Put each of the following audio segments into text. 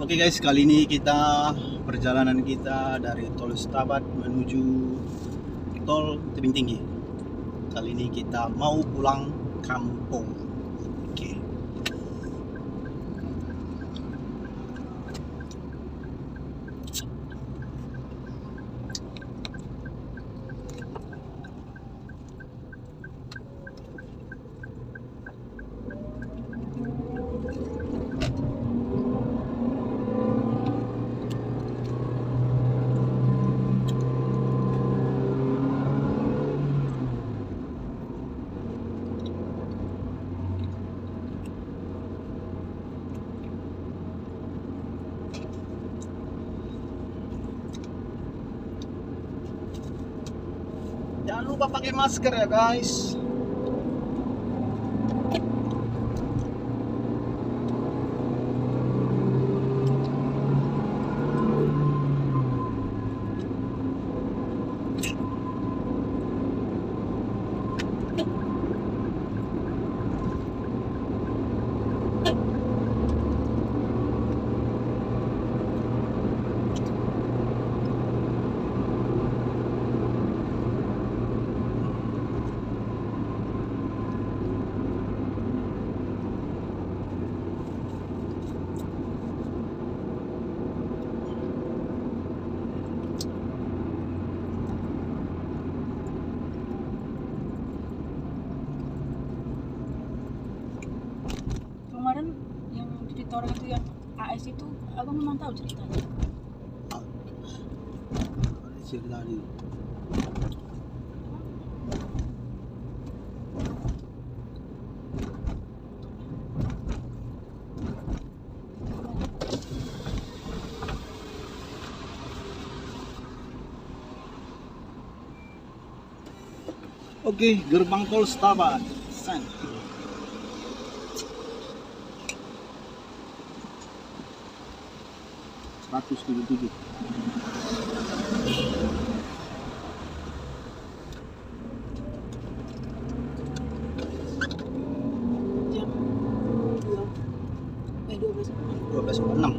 Oke guys, kali ini perjalanan kita dari Tol Setabat menuju Tol Tebing Tinggi. Kali ini kita mau pulang kampung. Oke. Jangan lupa pakai masker ya guys. Kemarin yang cerita orang itu yang AS itu, abang memang tahu ceritanya. Cerita tadi. Oke, gerbang Tol Setabat. Sen. 177. Jam 12.46.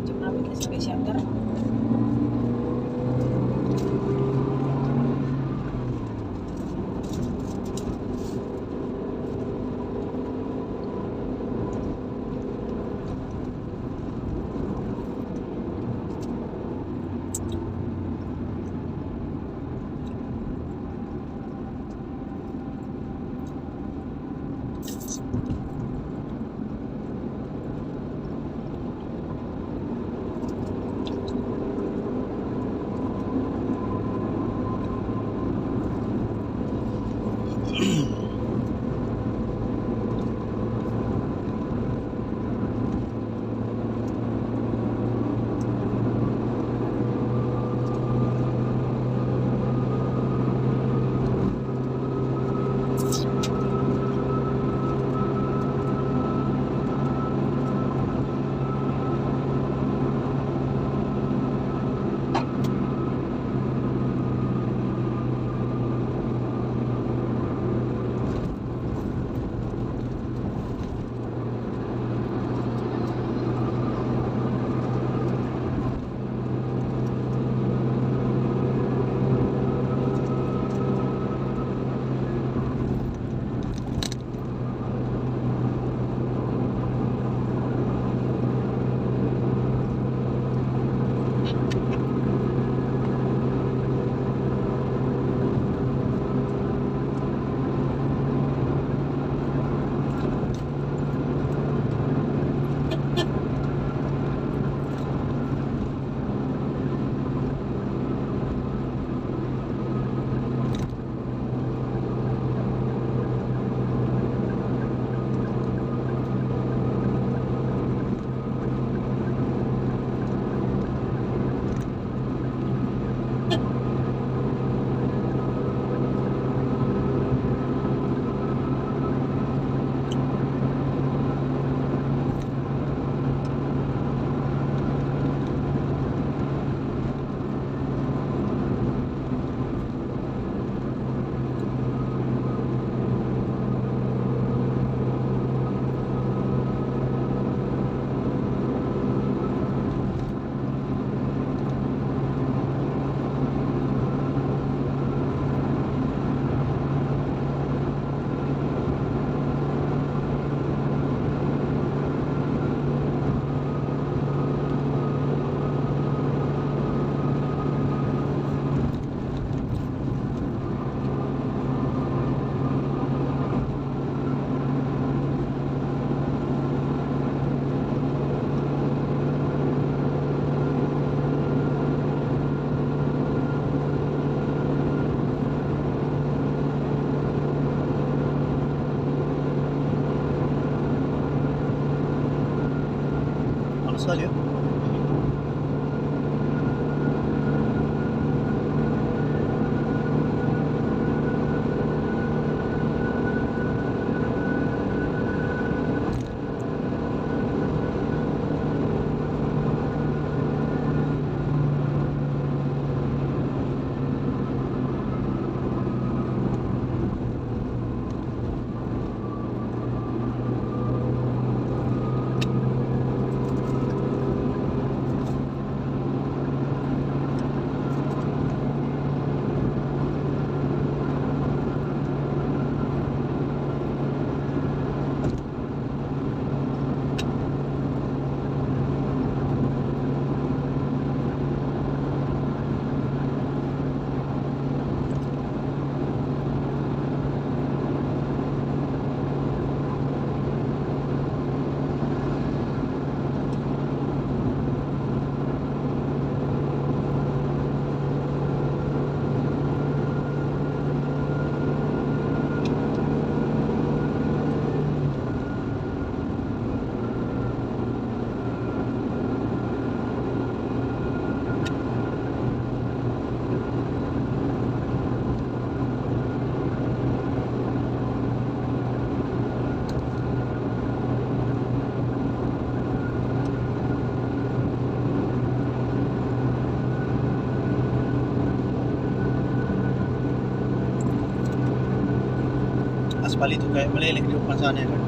jam berapa kita sampai shelter? sekali ya. Aspal itu kayak meleleh di depan sana kan.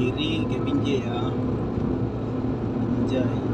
kiri ke pinggir ya. Anjay.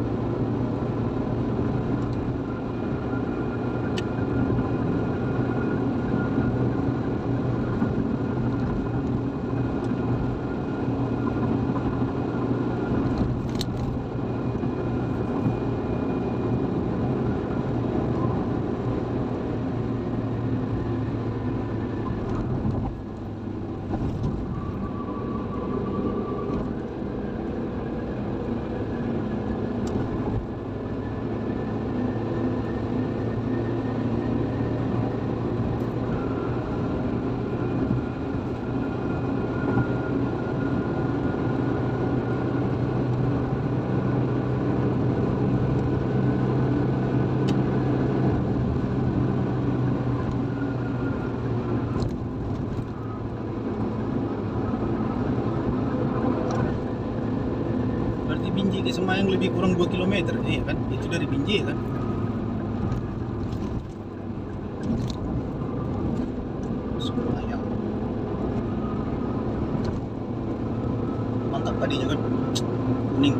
Di Semayang lebih kurang 2 kilometer, iya kan? Itu dari Binjai kan? Semayang. Mantap padinya kan? Kuning.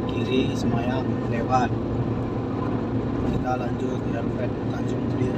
Kiri Semayang lewat. Kita lanjut Airport Tanjung Mulia.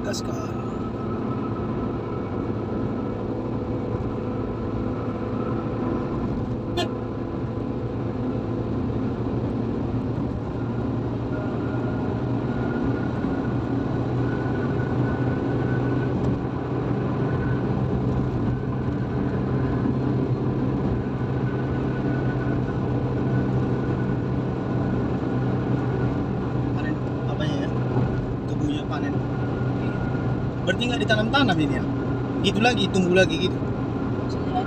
Gaskan. Panen apanya ya? Tubuhnya panen. Berarti nggak ditanam-tanam ini ya? Gitu lagi, tumbuh lagi gitu. Bisa jadi.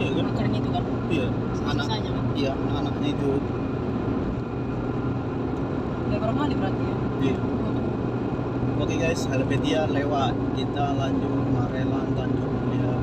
Iya kan? Akarnya itu kan. Iya, anak. Sisanya kan. Iya, anak-anaknya itu. Udah berapa kali berarti ya? Iya. Oke guys, Helvetia lewat. Kita lanjut Marelan Tanjung Mulia.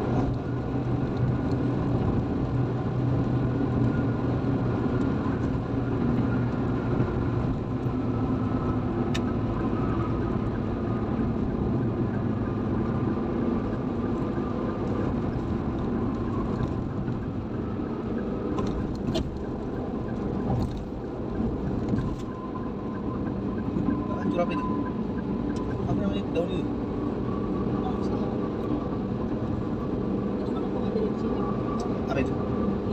tahun itu. Oh, salah. Itu kan aku ada di sini. Apa itu?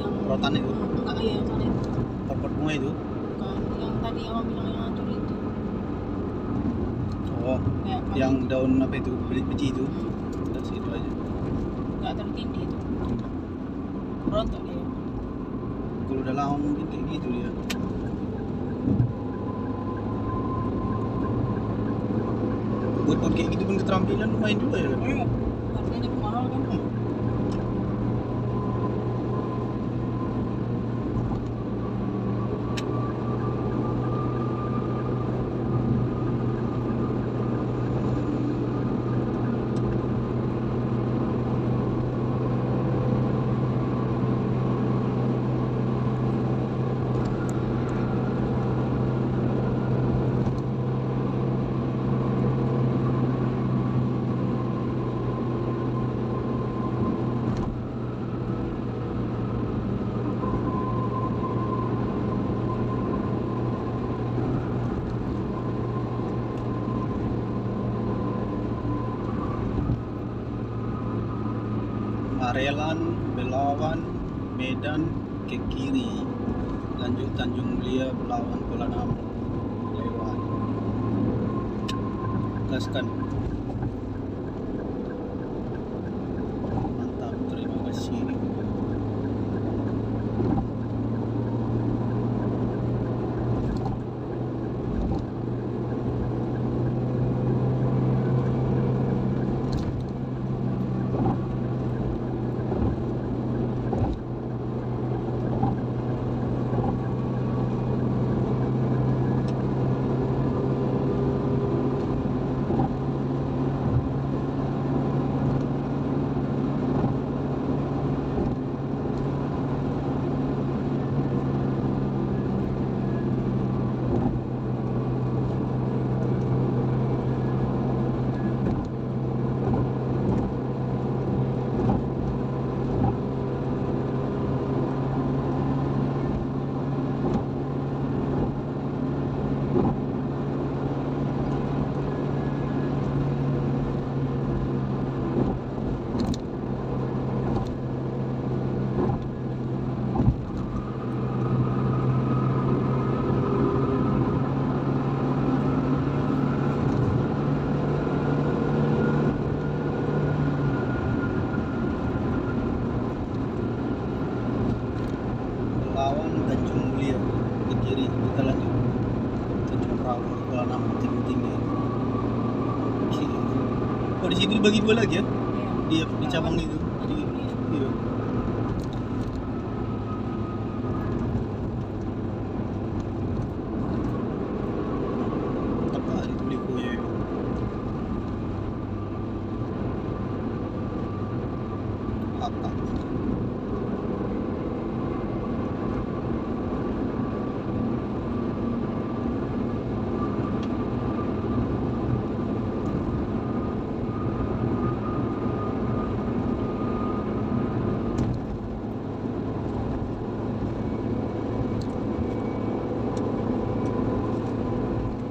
Yang Rotan itu? enggak, iya yang sana itu. Pot bunga itu? Bukan. Yang tadi yang bilang yang hancur itu. Oh, Kayak yang daun apa itu? Biji itu? Dari situ aja. nggak tertindih itu. Rontok dia. Kalau udah lama mungkin kayak gitu dia. Buat kayak gitu pun keterampilan lumayan juga ya. Iya. Harganya pun mahal kan. Marelan, Belawan, Medan ke kiri, lanjut Tanjung Mulia, Belawan, Kuala Namu, lewat. Gaskan. Mantap, terima kasih. Belawan, Tanjung Mulia ke kiri, kita lanjut Tanjung Rawu, Kuala Namu, tinggi-tinggi. Oke. Oh, di situ dibagi dua lagi ya? Iya. Di cabang itu. Tanjung Mulia. Iya. Tepat itu Likoya. Apa?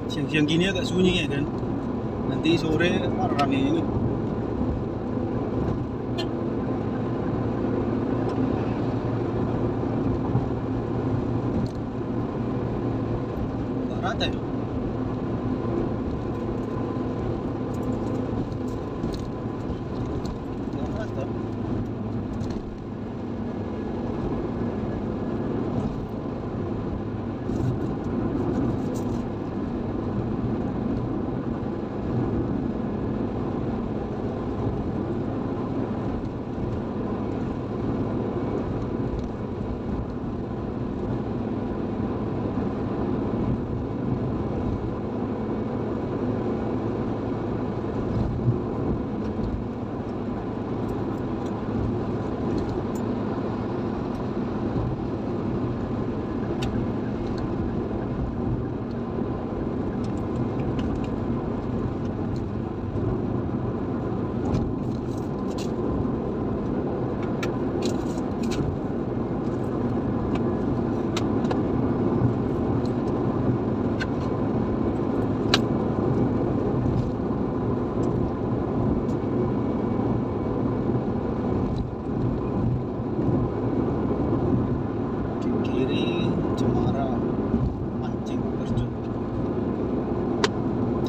Siang-siang gini agak sunyi ya kan. Nanti sore rame ini. Nggak rata ya? Nggak rata. kiri Cemara Mancing Percut,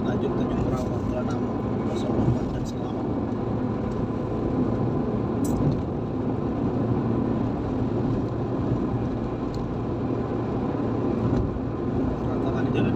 lanjut Tanjung Rawa Kelanama Pasar dan Selamat. Ratakan jalan.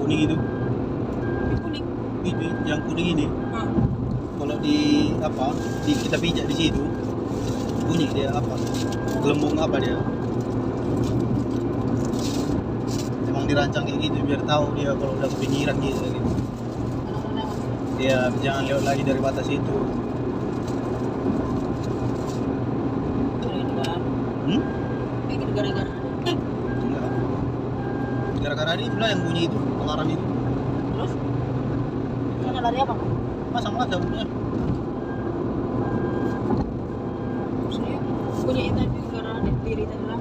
Kuning itu, kuning. itu yang kuning ini. Nah, Kalau kita pijak di situ, bunyi dia apa? Gelembung apa dia? Emang dirancang kayak gitu biar tahu dia kalau udah kepinggiran gitu. Dia jangan lewat lagi dari batas itu. Hmm? Kayak gara-gara. Enggak. Gara-gara ini itulah yang bunyi itu, alarm itu. Terus? Sana lari apa? Masa bunyinya? Maksudnya punya itu tapi gara diri tadi lah.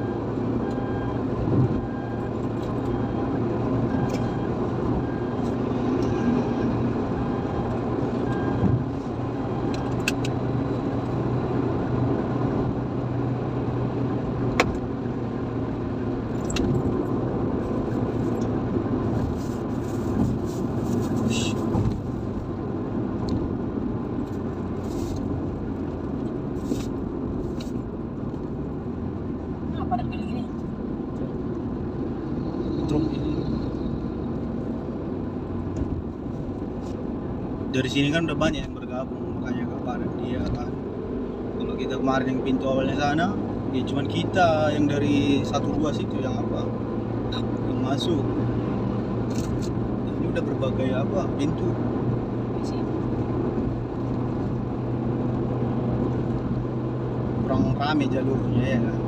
Padat kali ini. Truk ini. Dari sini kan udah banyak yang bergabung, makanya gak padat dia kan. Kalau kita kemarin yang pintu awalnya sana, ya cuman kita yang dari 1-2 situ yang yang masuk. Ini udah berbagai pintu. Kurang rame jalurnya ya kan.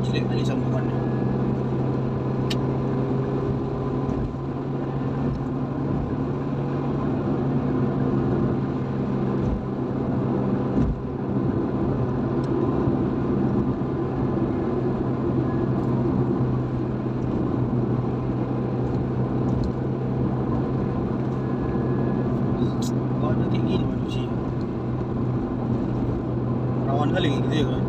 Jelek kali sambungannya. Kok ada kayak gini manusia? Rawan kali gitu ya kan?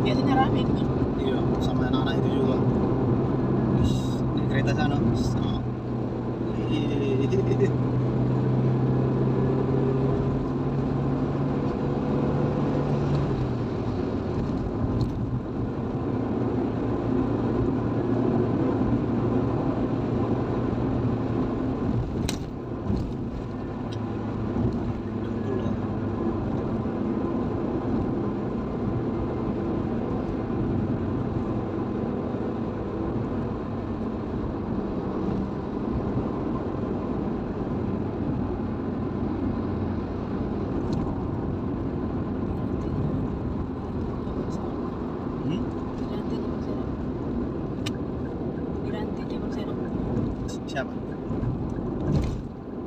Biasanya rame itu kan. Iya, sama anak-anak itu juga. Wis, naik kereta sana. Sama. Hmm? Dirantai Jabal Serap. Siapa?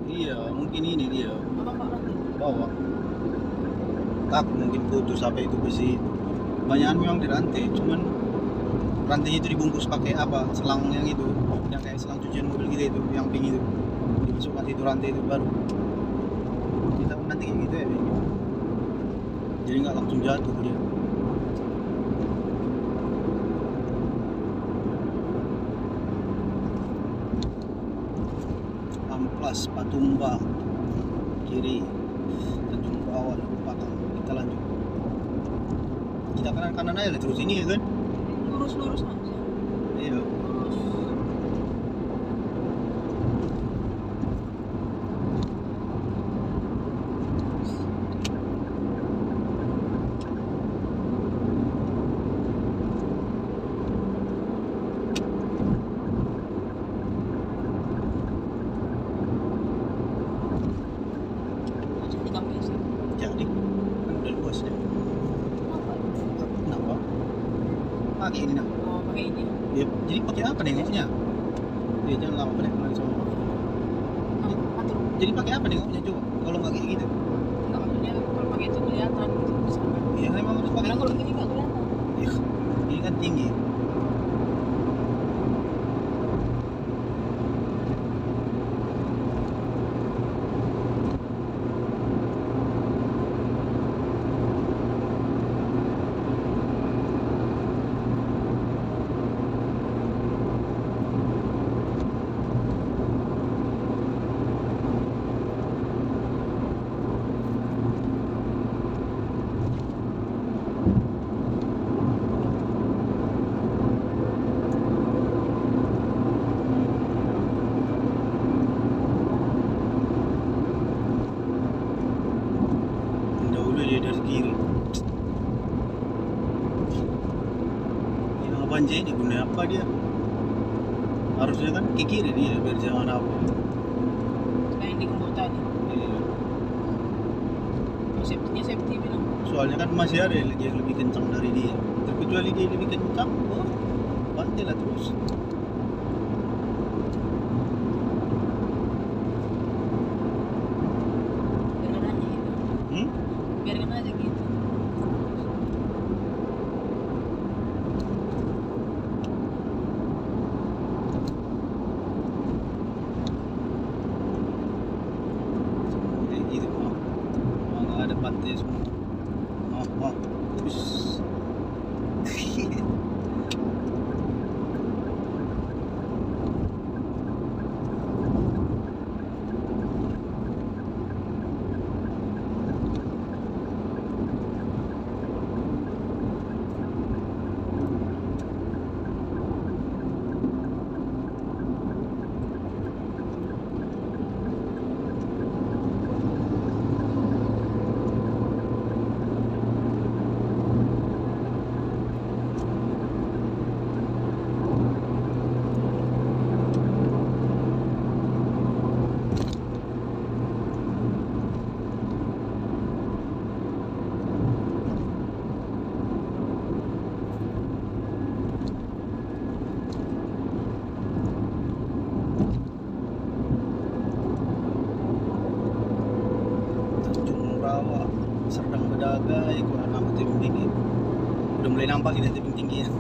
Iya, mungkin ini dia Abang Pak Rantai. bawa. Takut mungkin putus apa itu besi. Banyakan memang dirantai, cuman rantainya itu dibungkus pakai apa? Selang yang itu, yang kayak selang cucian mobil gitu itu, yang pink itu. Dimasukkan situ rantai itu baru. Kita nanti kayak gitu ya. Jadi nggak langsung jatuh dia. Amplas Patumba kiri, Tanjung Bawah lupakan. Kita lanjut. Kita kanan aja lah terus ini ya kan? Lurus aja. Iya. Lurus. Macam di kampung sih. Jadi kan udah luas ya. Kenapa? Kenapa? Pakai ini nak. Oh, pakai ini. Ya, jadi pakai apa nengoknya? Ya jangan lama balik lagi sama. Atur. Jadi pakai apa nengoknya coba? Kalau nggak kayak gitu? Enggak, maksudnya kalau pakai itu kelihatan gitu di sana. Ya memang harus pakai. Karena kalau gini nggak kelihatan. Ya, ini kan tinggi. Dahulu dia dari kiri. Yang banjir ini guna apa dia? Harusnya kan ke kiri dia biar jangan apa. Kayak di Gembok tadi. Iya. Safety bilang. Soalnya kan masih ada yang lebih kencang dari dia. Terkecuali dia lebih kencang, oh, bantai lah terus. Biarkan aja gitu. Hmm? Biarkan aja gitu. Kayak gitu, oh. Oh, nggak ada pantai semua. Oh, oh. Ush. Rawa, Serdang Bedagai, kurang amat tebing tinggi. Udah mulai nampak ini tebing tinggi ya.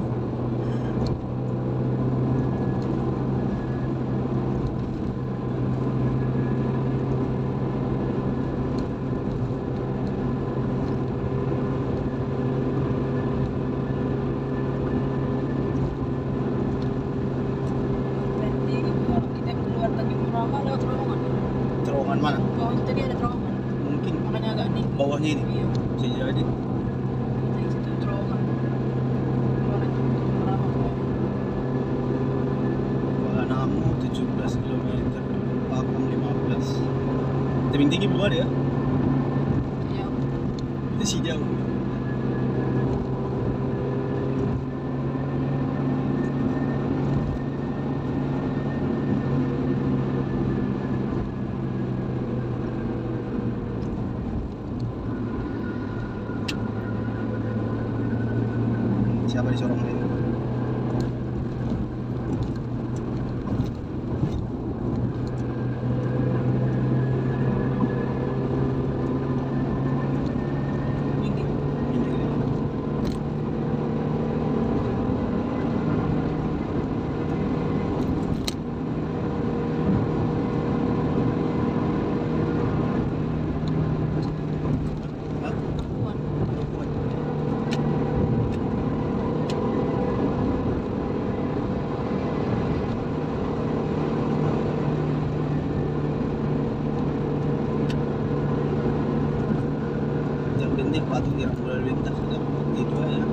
terowongan mana? Bawah itu tadi ada terowongan. Mungkin Makanya agak nih. bawahnya ini Iya. bisa jadi. Dari situ terowongan. Kalau lanjut ke Merawang. Kuala Namu 17 km, Pakam 15. Tebing tinggi belum ada ya? Jauh. Masih jauh. Siapa di Sorong ini? Minggir. Ini. Hah? Perempuan. Perempuan. Yang penting patuh kira lalu lintas sudah itu aja.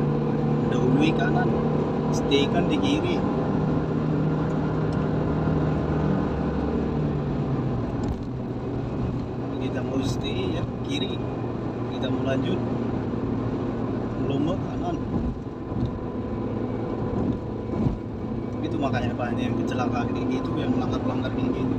Dahului kanan, stay kan di kiri. Kita mau stay ya kiri, kita mau lanjut Lombok kanan. Itu makanya banyak yang kecelakaan kayak gitu, yang melanggar kayak gitu.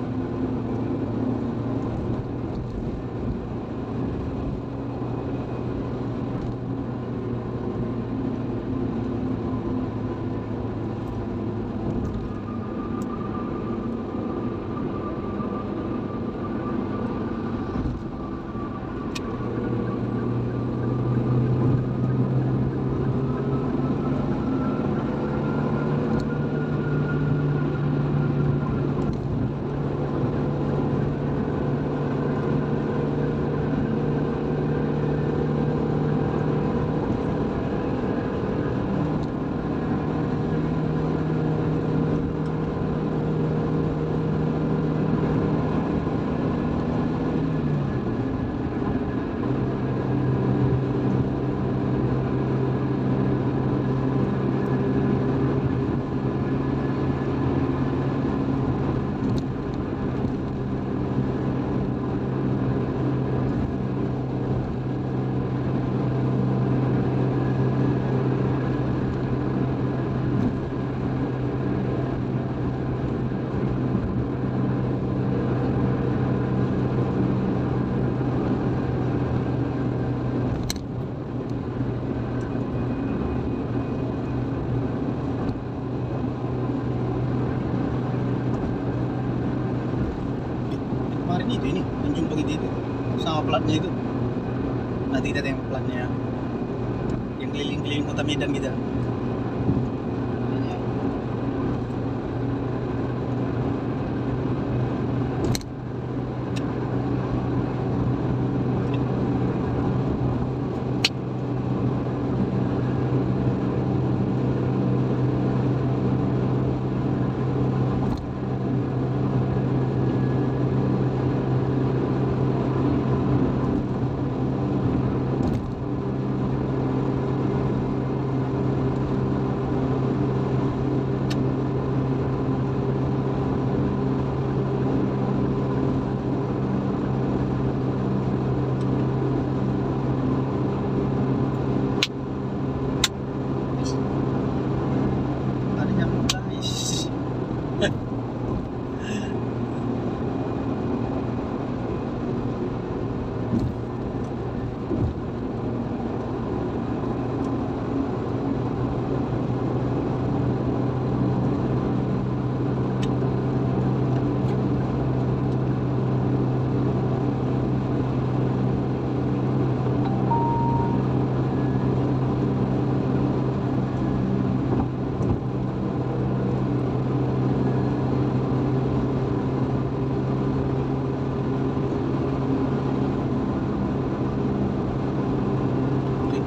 Kemarin itu ini yang jumpa kita itu sama platnya itu. Nanti kita tengok platnya yang keliling-keliling kota Medan kita. Ada yang guys.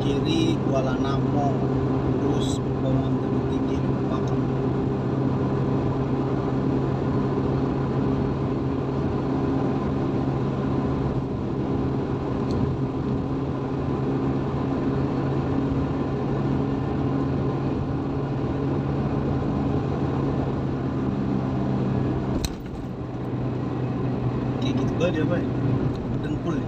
Kiri Kuala Namu, terus Bawang Tebing Tinggi Pakam. kayak gitu banget dia, Pak. Dengkul ya.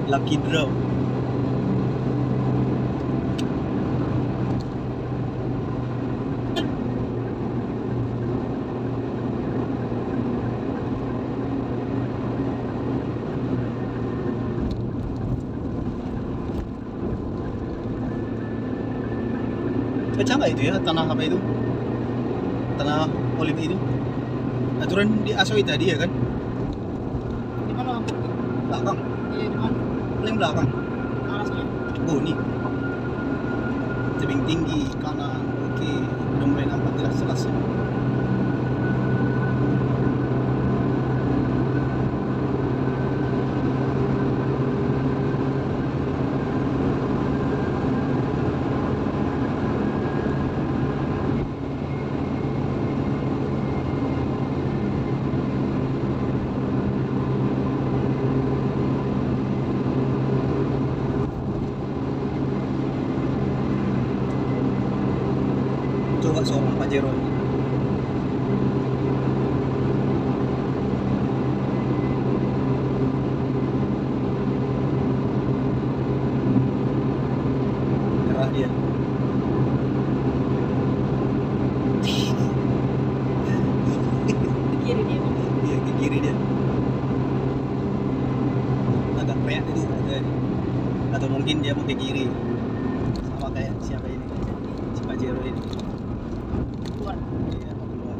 Lucky draw. Pecah nggak itu ya tanah apa itu? Tanah olive itu? Aturan di Asoi tadi ya kan? Di mana Bang? Belakang, Iya, di mana? paling belakang. Arahnya? Oh nih, tebing tinggi kanan. Oke, udah mulai nampak jelas-jelas ya. Coba seorang Pajero ini. Nyerah dia. Di kiri dia Bang. Iya, ke kiri dia. Agak reak itu atau mungkin dia mau ke kiri. Sama kayak siapa ini? Si Pajero ini. Keluar. Iya, mau keluar.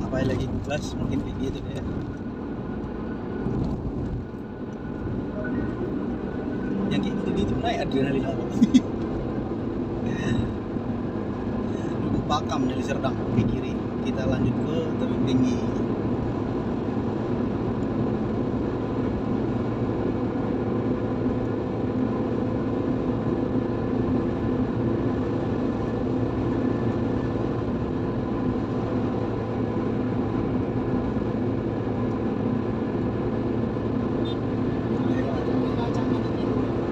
Apa lagi gas mungkin kayak gitu deh. Yang kayak gitu naik adrenalin apa? Lubuk Pakam dari Serdang ke kiri. Kita lanjut ke tebing tinggi.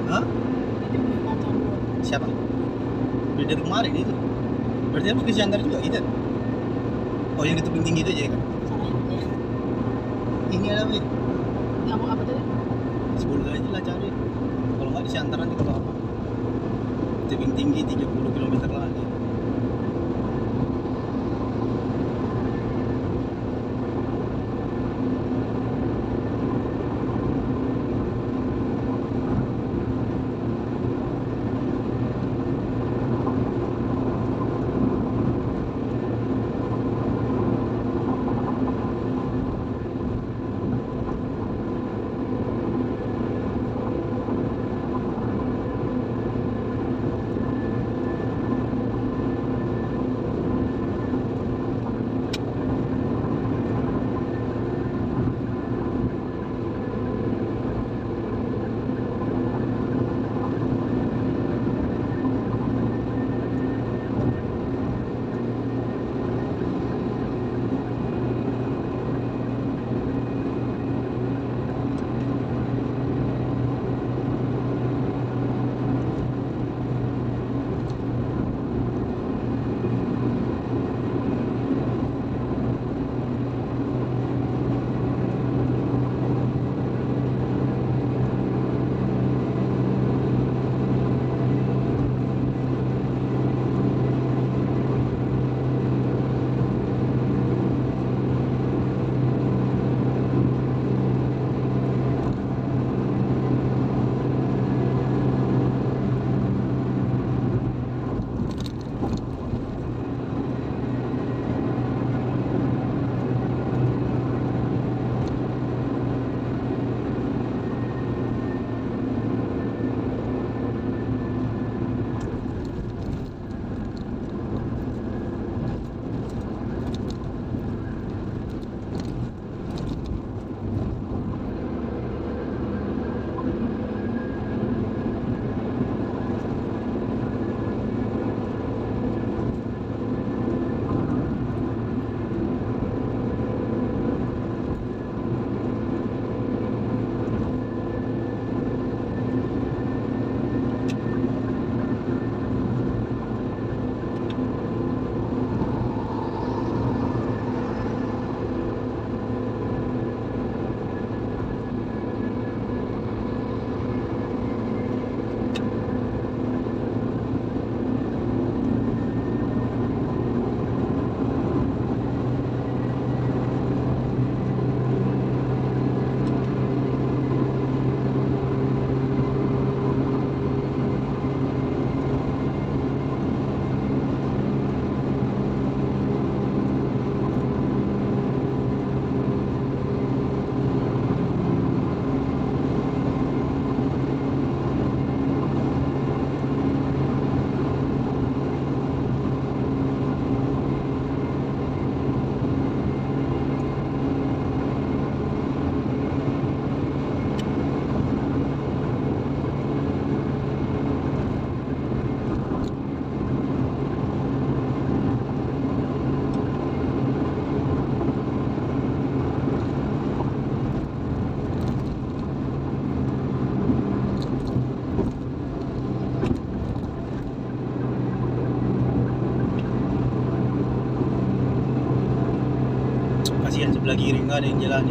Hah? Itu punya pacar gua. Siapa? Udah dari kemarin itu. Berarti harus ke Siantar juga kita. Oh yang di tebing tinggi itu aja ya kan? Sana ya. Ini ada weh. Yang apa tadi? 10 aja lah cari. Kalau nggak di Siantar nanti kalau apa? Tebing tinggi 30 km lagi. sebelah kiri nggak ada yang jalan.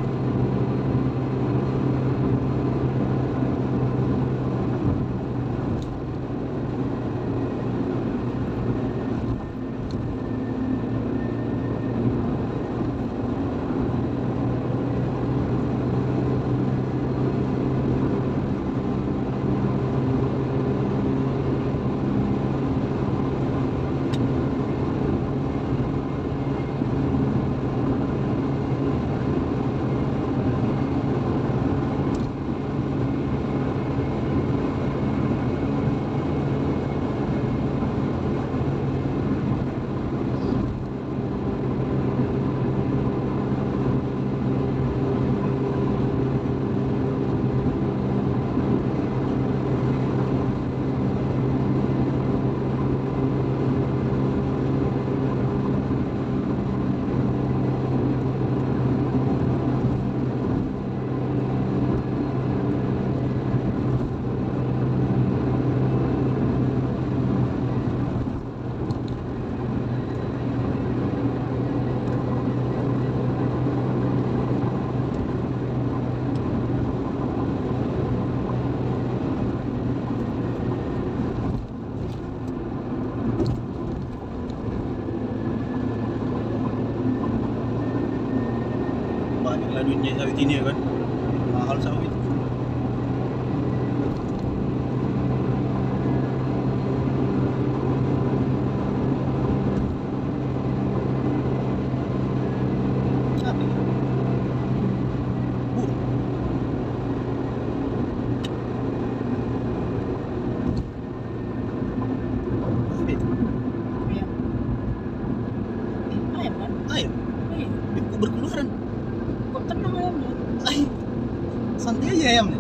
Banyaklah duitnya sawit ini ya kan, mahal sawit. Apa ini? Burung. Apa itu? Ayam. Ayam kan? Ayam. Iya. Kok berkeluaran? Kok tenang ayamnya? Ay, santai aja ayamnya.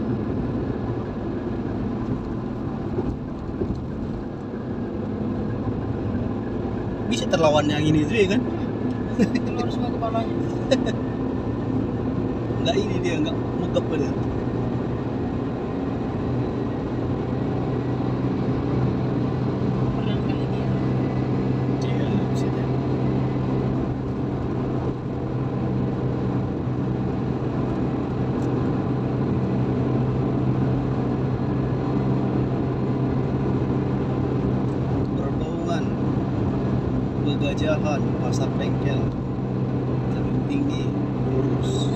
Bisa terlawan yang ini tuh ya kan? Keluar semua kepalanya. Nggak ini dia, nggak megap dia. Pernah kali dia. Iya, bisa deh. Perbaungan, Pegajahan, Pasar Bengkel, Tebing Tinggi, lurus.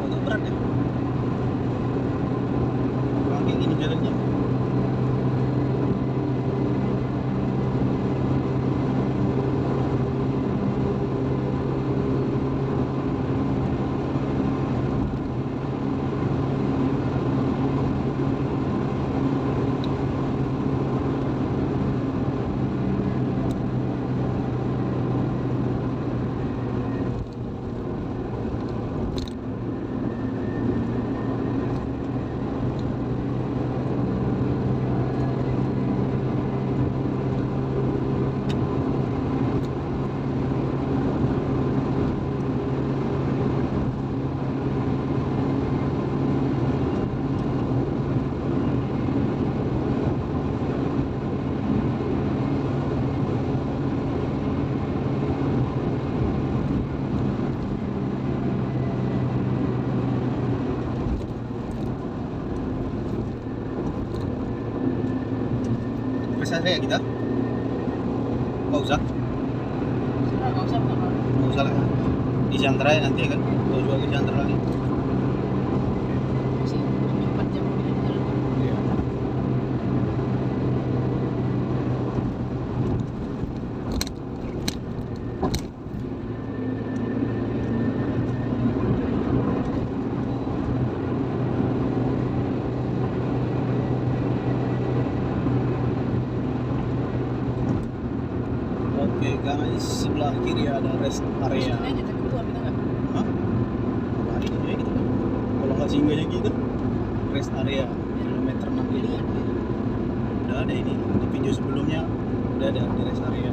Agak berat ya. Kalau kayak gini jalannya. Rest area kita? Nggak usah. salah. Di Chandra ya nanti kan, atau juga ke Chandra lagi. Masih 4 jam lebih dari jalan. Iya. Oke guys, sebelah kiri ada rest area. Sini aja tapi keluar kita nggak. Hah? Lari aja gitu kan. Kalau nggak singgahnya gitu, rest area kilometer 6 ini. Lihat ya. Udah ada ini di video sebelumnya, udah ada di rest area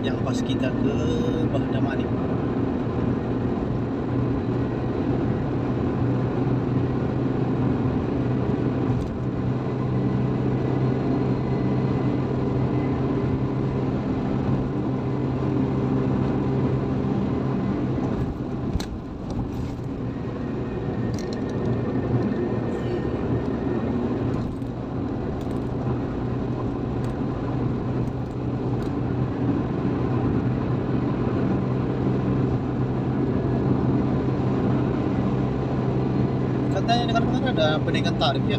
yang pas kita ke Bahdamani. Katanya dengar ada penaikan tarif ya,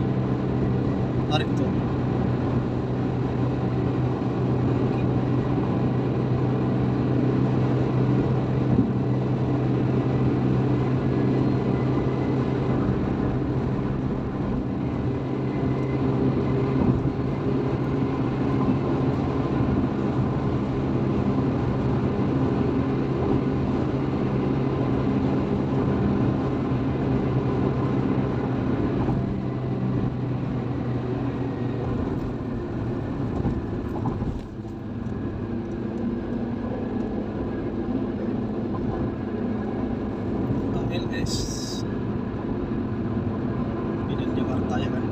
tarif tuh. LS Medan Jakarta ya kan.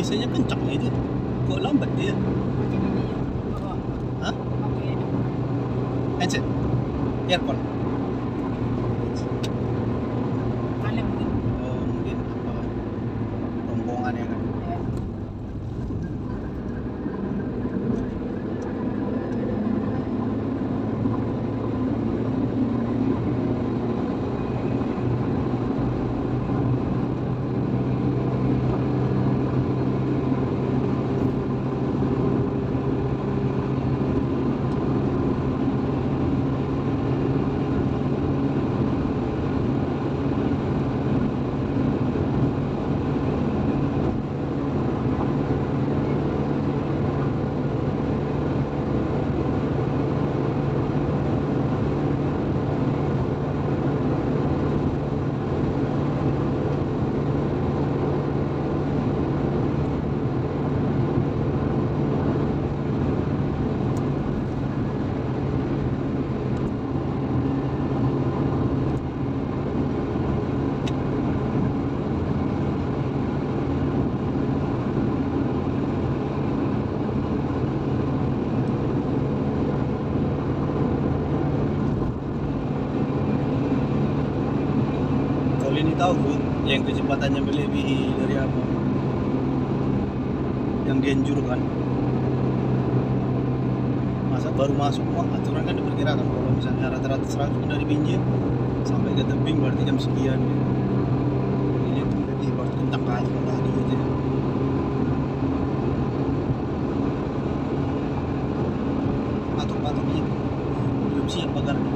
Biasanya kencang itu, kok lambat dia? Pakai ini ya. Bawa Hah? pakai Headset? Earphone? kalem mungkin. Oh mungkin apa rombongan ya kan. Ya. Kalau ini tahu Bu, yang kecepatannya melebihi dari apa? Yang dianjurkan. Masa baru masuk, aturan kan diperkirakan kalau misalnya rata-rata 100 dari Binjai sampai ke tebing berarti jam sekian gitu. Ini lebih baru kencang kali kalau tadi gitu ya. Patok-patoknya belum siap pagarnya.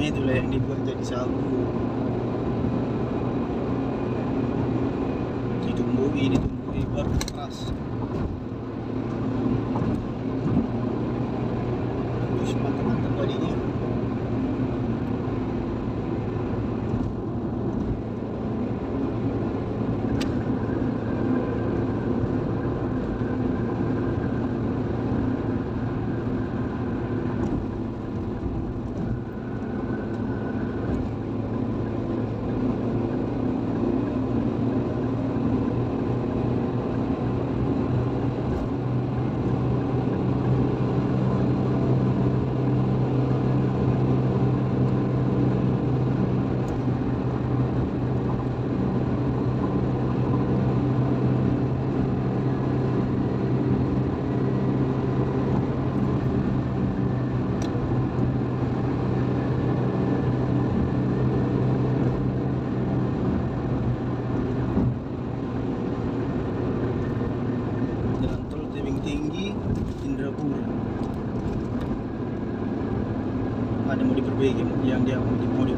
batangnya itu lah yang dibuat jadi sagu. Ditumbui baru keras. Terus mantap badinya. Jalan tol Tebing Tinggi, Indrapura. Ada mau diperbaiki yang dia mau dibuat.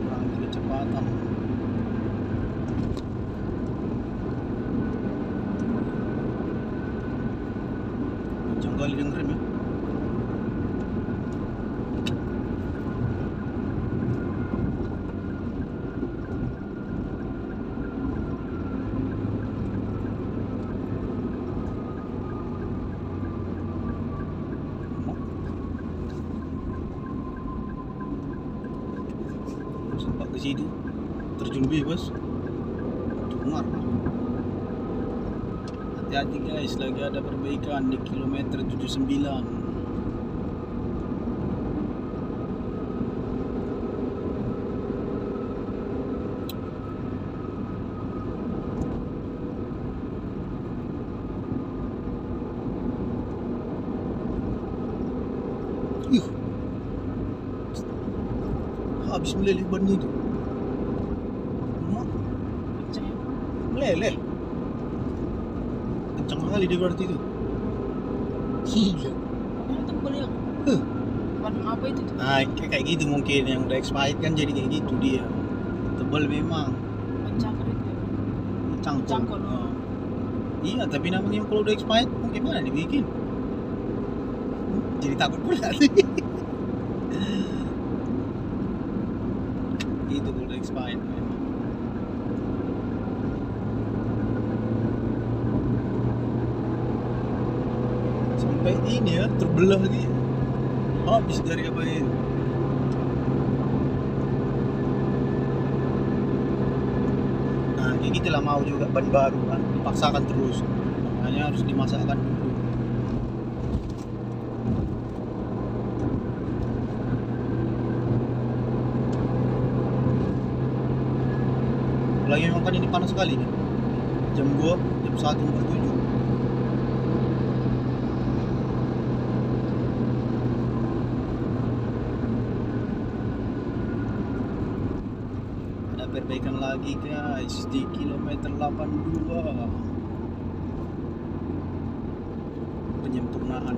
Kurangi kecepatan. Kencang kali dengerin ya. Sempat ke situ terjun bebas dengar. Hati-hati guys, lagi ada perbaikan di kilometer 79. Yuh, habis meleleh bannya itu. Mak, Kencang ya. meleleh. Kencang kali dia berarti itu. Gila. Padahal tebal ya. Huh. Warna apa itu tuh? Nah, kayak gitu mungkin yang udah expired kan jadi kayak gitu dia. Tebal memang. Pencakar itu ya. Cangkol. Cangkol. Oh. Iya, tapi namanya kalau udah expired mungkin mana dibikin. Jadi takut pula sih. Itu kalau udah expired memang. Sampai ini ya terbelah dia. Habis dari apa itu? Nah, kayak gitulah mau juga ban baru kan dipaksakan terus. Makanya harus dimasakkan dulu. Lagi memang kan ini panas sekali nih. Jam 2, jam 1.47. Ada perbaikan lagi guys di kilometer 82. Penyempurnaan.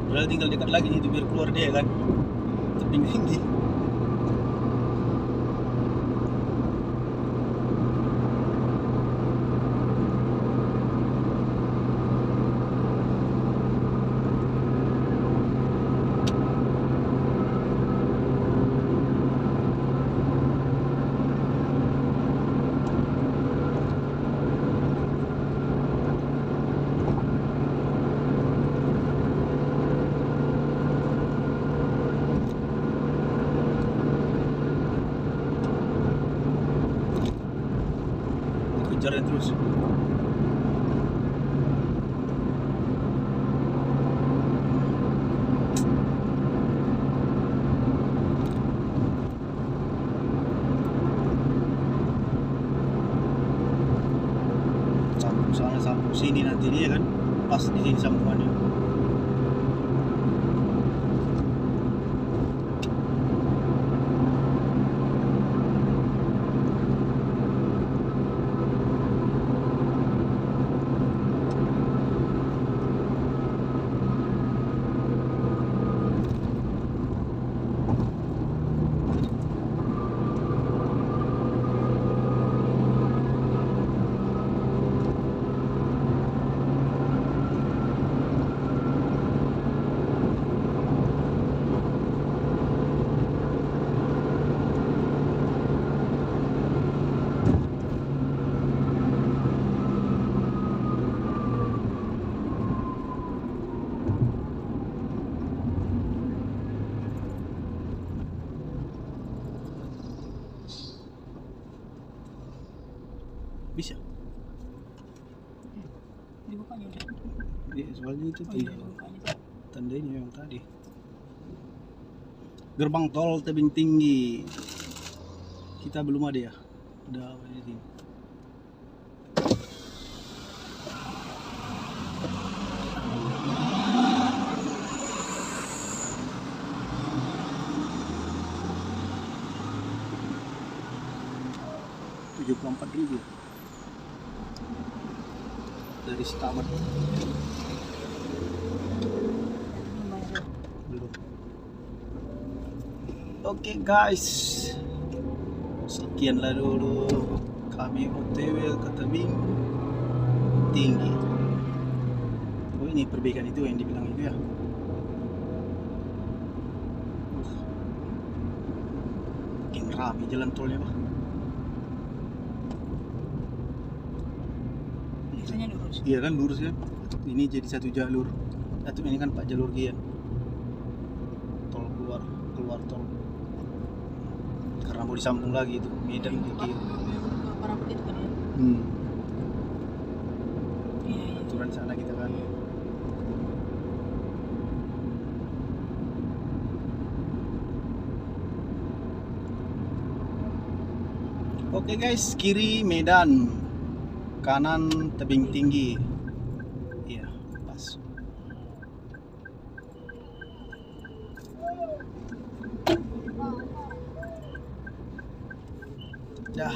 Padahal tinggal dekat lagi itu biar keluar dia kan. Tebing tinggi. kejarnya terus. Sambung sana sambung sini nanti dia kan pas di sini sambungannya. Bisa. Dibukanya udah. Ya, soalnya itu Oh iya, dibukanya. tandanya yang tadi. Gerbang tol Tebing Tinggi. Kita belum ada ya. Udah di sini. Rp74.000 dari Stabat. Belum. Oke guys, sekianlah dulu kami OTW ke Tebing Tinggi. Oh ini perbaikan itu yang dibilang itu ya. Makin rame jalan tolnya Pak. Biasanya lurus. Iya kan lurus ya. Ini jadi satu jalur. Satu ini kan 4 jalur gian. Tol keluar tol. Karena mau disambung lagi itu Medan ke kiri. Ke Parabot itu kan ya. Iya, iya. Aturan sana kita kan. Oke guys, kiri Medan, kanan Tebing Tinggi. Iya, pas. Ya.